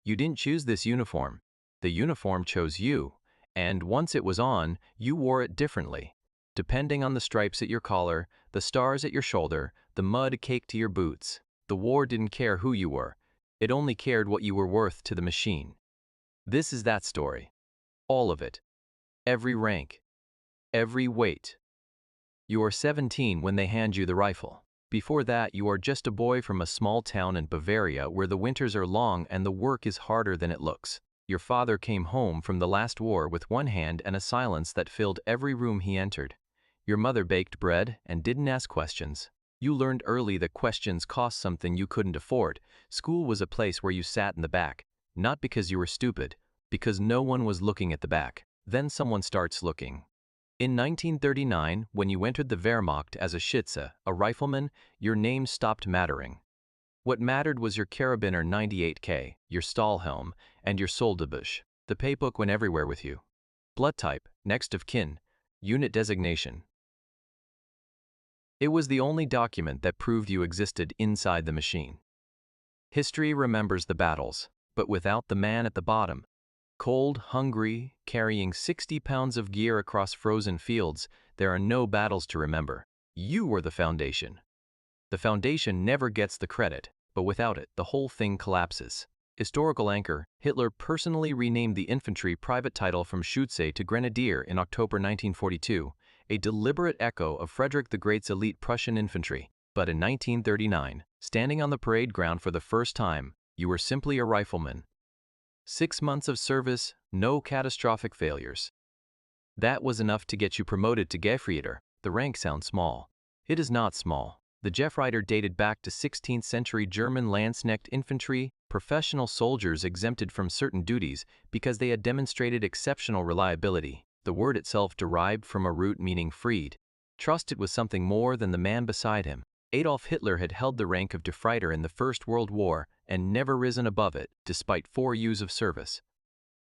You didn't choose this uniform. The uniform chose you, and once it was on, you wore it differently. Depending on the stripes at your collar, the stars at your shoulder, the mud caked to your boots, the war didn't care who you were. It only cared what you were worth to the machine. This is that story. All of it. Every rank. Every weight. You are 17 when they hand you the rifle. Before that, you are just a boy from a small town in Bavaria where the winters are long and the work is harder than it looks. Your father came home from the last war with one hand and a silence that filled every room he entered. Your mother baked bread and didn't ask questions. You learned early that questions cost something you couldn't afford. School was a place where you sat in the back, not because you were stupid, because no one was looking at the back. Then someone starts looking. In 1939, when you entered the Wehrmacht as a Schütze, a rifleman, your name stopped mattering. What mattered was your Karabiner 98K, your Stahlhelm, and your Soldabusch. The paybook went everywhere with you. Blood type, next of kin, unit designation. It was the only document that proved you existed inside the machine. History remembers the battles, but without the man at the bottom. Cold, hungry, carrying 60 pounds of gear across frozen fields, there are no battles to remember. You were the foundation. The foundation never gets the credit, but without it, the whole thing collapses. Historical anchor, Hitler personally renamed the infantry private title from Schütze to Grenadier in October 1942, a deliberate echo of Frederick the Great's elite Prussian infantry. But in 1939, standing on the parade ground for the first time, you were simply a rifleman. 6 months of service, no catastrophic failures. That was enough to get you promoted to Gefreiter. The rank sounds small. It is not small. The Gefreiter dated back to 16th century German Landsknecht infantry, professional soldiers exempted from certain duties because they had demonstrated exceptional reliability. The word itself derived from a root meaning freed. Trust it was something more than the man beside him. Adolf Hitler had held the rank of Gefreiter in the First World War and never risen above it, despite 4 years of service.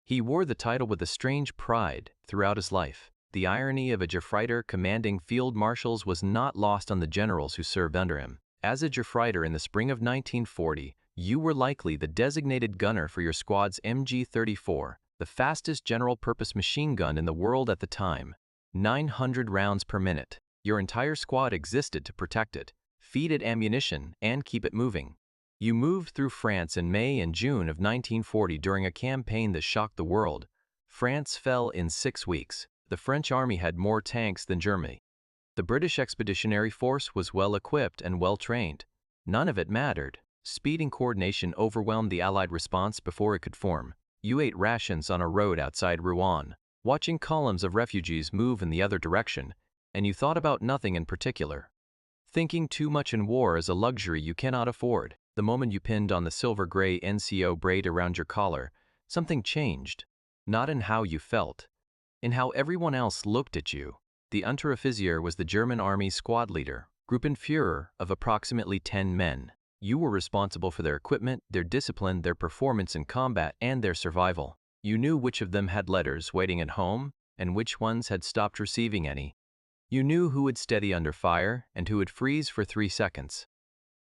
He wore the title with a strange pride throughout his life. The irony of a Gefreiter commanding field marshals was not lost on the generals who served under him. As a Gefreiter in the spring of 1940, you were likely the designated gunner for your squad's MG-34, the fastest general-purpose machine gun in the world at the time. 900 rounds per minute. Your entire squad existed to protect it, feed it ammunition, and keep it moving. You moved through France in May and June of 1940 during a campaign that shocked the world. France fell in 6 weeks. The French army had more tanks than Germany. The British Expeditionary Force was well-equipped and well-trained. None of it mattered. Speed and coordination overwhelmed the Allied response before it could form. You ate rations on a road outside Rouen, watching columns of refugees move in the other direction, and you thought about nothing in particular. Thinking too much in war is a luxury you cannot afford. The moment you pinned on the silver-gray NCO braid around your collar, something changed. Not in how you felt, in how everyone else looked at you. The Unteroffizier was the German army's squad leader, Gruppenführer of approximately 10 men. You were responsible for their equipment, their discipline, their performance in combat, and their survival. You knew which of them had letters waiting at home and which ones had stopped receiving any. You knew who would steady under fire and who would freeze for 3 seconds.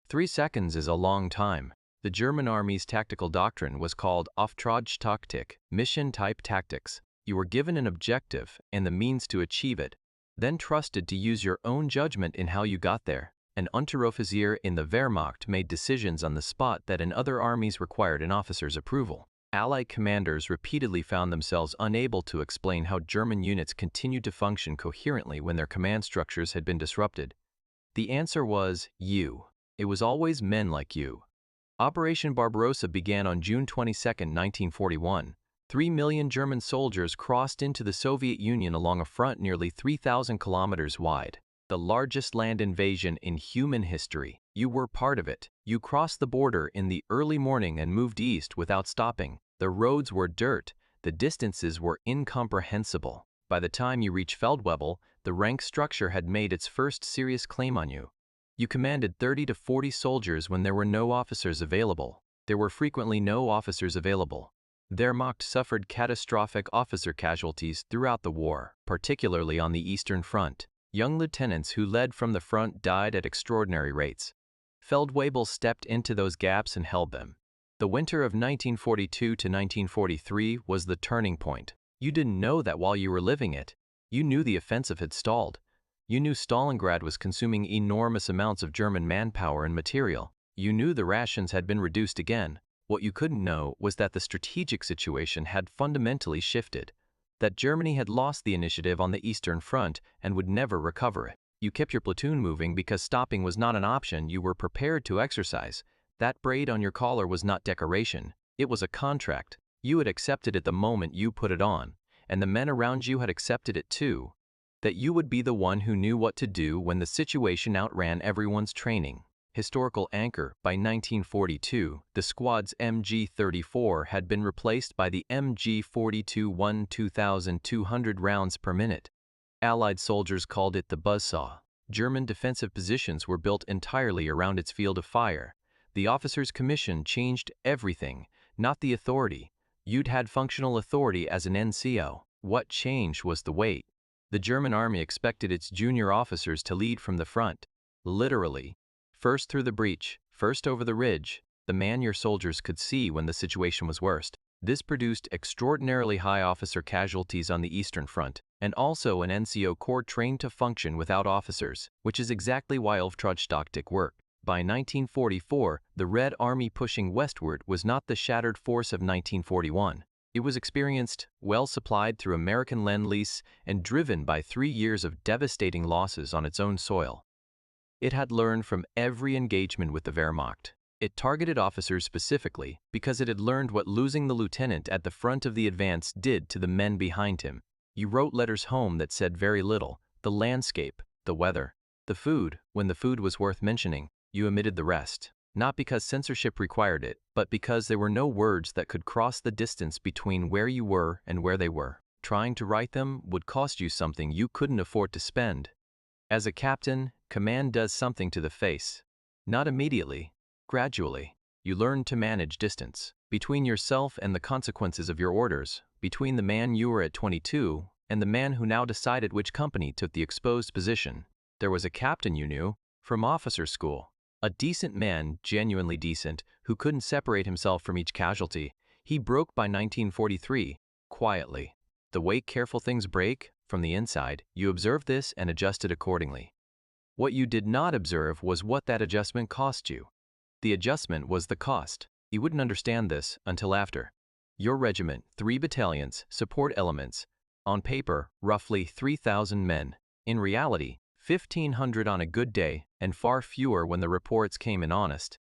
3 seconds is a long time. The German army's tactical doctrine was called Auftragstaktik, mission-type tactics. You were given an objective and the means to achieve it, then trusted to use your own judgment in how you got there. An Unteroffizier in the Wehrmacht made decisions on the spot that in other armies required an officer's approval. Allied commanders repeatedly found themselves unable to explain how German units continued to function coherently when their command structures had been disrupted. The answer was you. It was always men like you. Operation Barbarossa began on June 22, 1941. 3 million German soldiers crossed into the Soviet Union along a front nearly 3,000 kilometers wide. The largest land invasion in human history. You were part of it. You crossed the border in the early morning and moved east without stopping. The roads were dirt. The distances were incomprehensible. By the time you reached Feldwebel, the rank structure had made its first serious claim on you. You commanded 30 to 40 soldiers when there were no officers available. There were frequently no officers available. Wehrmacht suffered catastrophic officer casualties throughout the war, particularly on the Eastern Front. Young lieutenants who led from the front died at extraordinary rates. Feldwebel stepped into those gaps and held them. The winter of 1942 to 1943 was the turning point. You didn't know that while you were living it. You knew the offensive had stalled. You knew Stalingrad was consuming enormous amounts of German manpower and material. You knew the rations had been reduced again. What you couldn't know was that the strategic situation had fundamentally shifted, that Germany had lost the initiative on the Eastern Front and would never recover it. You kept your platoon moving because stopping was not an option you were prepared to exercise. That braid on your collar was not decoration, it was a contract. You had accepted it the moment you put it on, and the men around you had accepted it too, that you would be the one who knew what to do when the situation outran everyone's training. Historical anchor, by 1942, the squad's MG-34 had been replaced by the MG-42 2,200 rounds per minute. Allied soldiers called it the buzzsaw. German defensive positions were built entirely around its field of fire. The officer's commission changed everything, not the authority. You'd had functional authority as an NCO. What changed was the weight. The German army expected its junior officers to lead from the front. Literally. First through the breach, first over the ridge, the man your soldiers could see when the situation was worst. This produced extraordinarily high officer casualties on the Eastern Front, and also an NCO corps trained to function without officers, which is exactly why Auftragtaktik worked. By 1944, the Red Army pushing westward was not the shattered force of 1941. It was experienced, well supplied through American Lend-Lease, and driven by 3 years of devastating losses on its own soil. It had learned from every engagement with the Wehrmacht. It targeted officers specifically because it had learned what losing the lieutenant at the front of the advance did to the men behind him. You wrote letters home that said very little: the landscape, the weather, the food, when the food was worth mentioning. You omitted the rest, not because censorship required it, but because there were no words that could cross the distance between where you were and where they were. Trying to write them would cost you something you couldn't afford to spend. As a captain, command does something to the face. Not immediately, gradually. You learn to manage distance between yourself and the consequences of your orders, between the man you were at 22 and the man who now decided which company took the exposed position. There was a captain you knew from officer school. A decent man, genuinely decent, who couldn't separate himself from each casualty. He broke by 1943, quietly. The way careful things break, from the inside, you observed this and adjusted accordingly. What you did not observe was what that adjustment cost you. The adjustment was the cost. You wouldn't understand this until after. Your regiment, 3 battalions, support elements. On paper, roughly 3,000 men. In reality, 1,500 on a good day, and far fewer when the reports came in honest.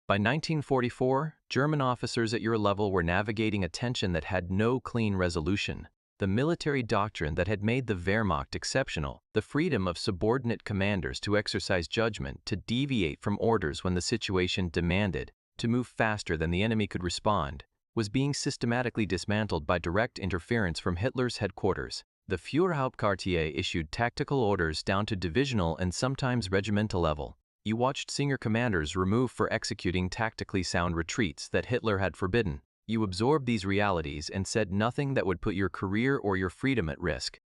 By 1944, German officers at your level were navigating a tension that had no clean resolution. The military doctrine that had made the Wehrmacht exceptional, the freedom of subordinate commanders to exercise judgment, to deviate from orders when the situation demanded, to move faster than the enemy could respond, was being systematically dismantled by direct interference from Hitler's headquarters. The Führerhauptquartier issued tactical orders down to divisional and sometimes regimental level. You watched senior commanders removed for executing tactically sound retreats that Hitler had forbidden. You absorbed these realities and said nothing that would put your career or your freedom at risk.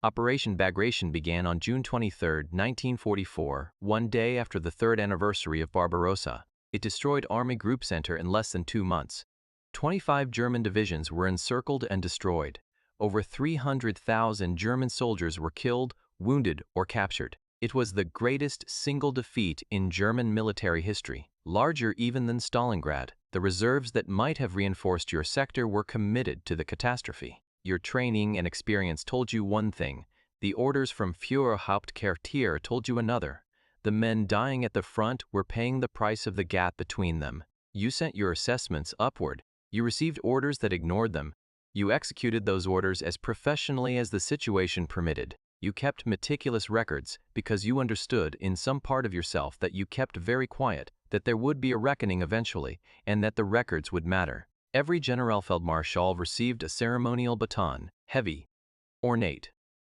Operation Bagration began on June 23, 1944, one day after the 3rd anniversary of Barbarossa. It destroyed Army Group Center in less than 2 months. 25 German divisions were encircled and destroyed. Over 300,000 German soldiers were killed, wounded, or captured. It was the greatest single defeat in German military history, larger even than Stalingrad. The reserves that might have reinforced your sector were committed to the catastrophe. Your training and experience told you one thing. The orders from Führerhauptquartier told you another. The men dying at the front were paying the price of the gap between them. You sent your assessments upward. You received orders that ignored them. You executed those orders as professionally as the situation permitted. You kept meticulous records because you understood in some part of yourself that you kept very quiet, that there would be a reckoning eventually, and that the records would matter. Every Generalfeldmarschall received a ceremonial baton, heavy, ornate,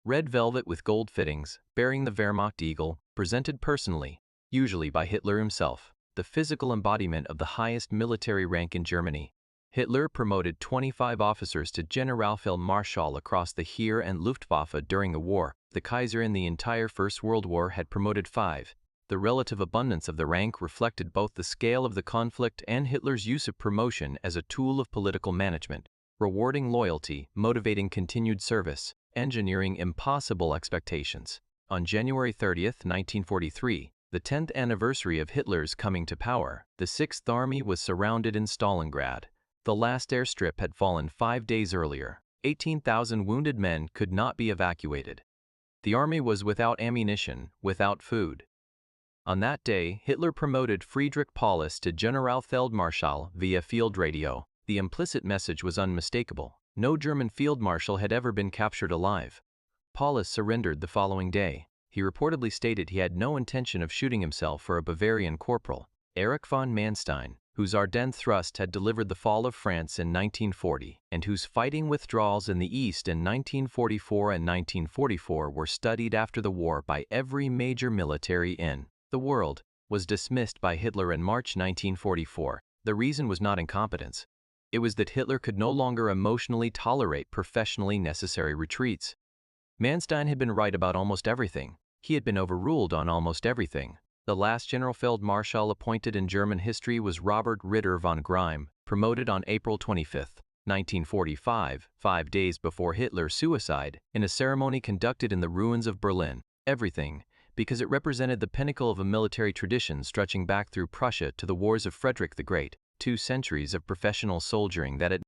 red velvet with gold fittings, bearing the Wehrmacht eagle, presented personally, usually by Hitler himself, the physical embodiment of the highest military rank in Germany. Hitler promoted 25 officers to Generalfeldmarschall across the Heer and Luftwaffe during the war. The Kaiser in the entire First World War had promoted 5. The relative abundance of the rank reflected both the scale of the conflict and Hitler's use of promotion as a tool of political management, rewarding loyalty, motivating continued service, engineering impossible expectations. On January 30, 1943, the 10th anniversary of Hitler's coming to power, the Sixth Army was surrounded in Stalingrad. The last airstrip had fallen 5 days earlier. 18,000 wounded men could not be evacuated. The army was without ammunition, without food. On that day, Hitler promoted Friedrich Paulus to Generalfeldmarschall via field radio. The implicit message was unmistakable. No German field marshal had ever been captured alive. Paulus surrendered the following day. He reportedly stated he had no intention of shooting himself for a Bavarian corporal, Erich von Manstein, whose Ardennes thrust had delivered the fall of France in 1940, and whose fighting withdrawals in the East in 1944 and 1944 were studied after the war by every major military in the world, was dismissed by Hitler in March 1944. The reason was not incompetence. It was that Hitler could no longer emotionally tolerate professionally necessary retreats. Manstein had been right about almost everything. He had been overruled on almost everything. The last Generalfeldmarschall appointed in German history was Robert Ritter von Greim, promoted on April 25, 1945, 5 days before Hitler's suicide, in a ceremony conducted in the ruins of Berlin. Everything, because it represented the pinnacle of a military tradition stretching back through Prussia to the wars of Frederick the Great, 2 centuries of professional soldiering that had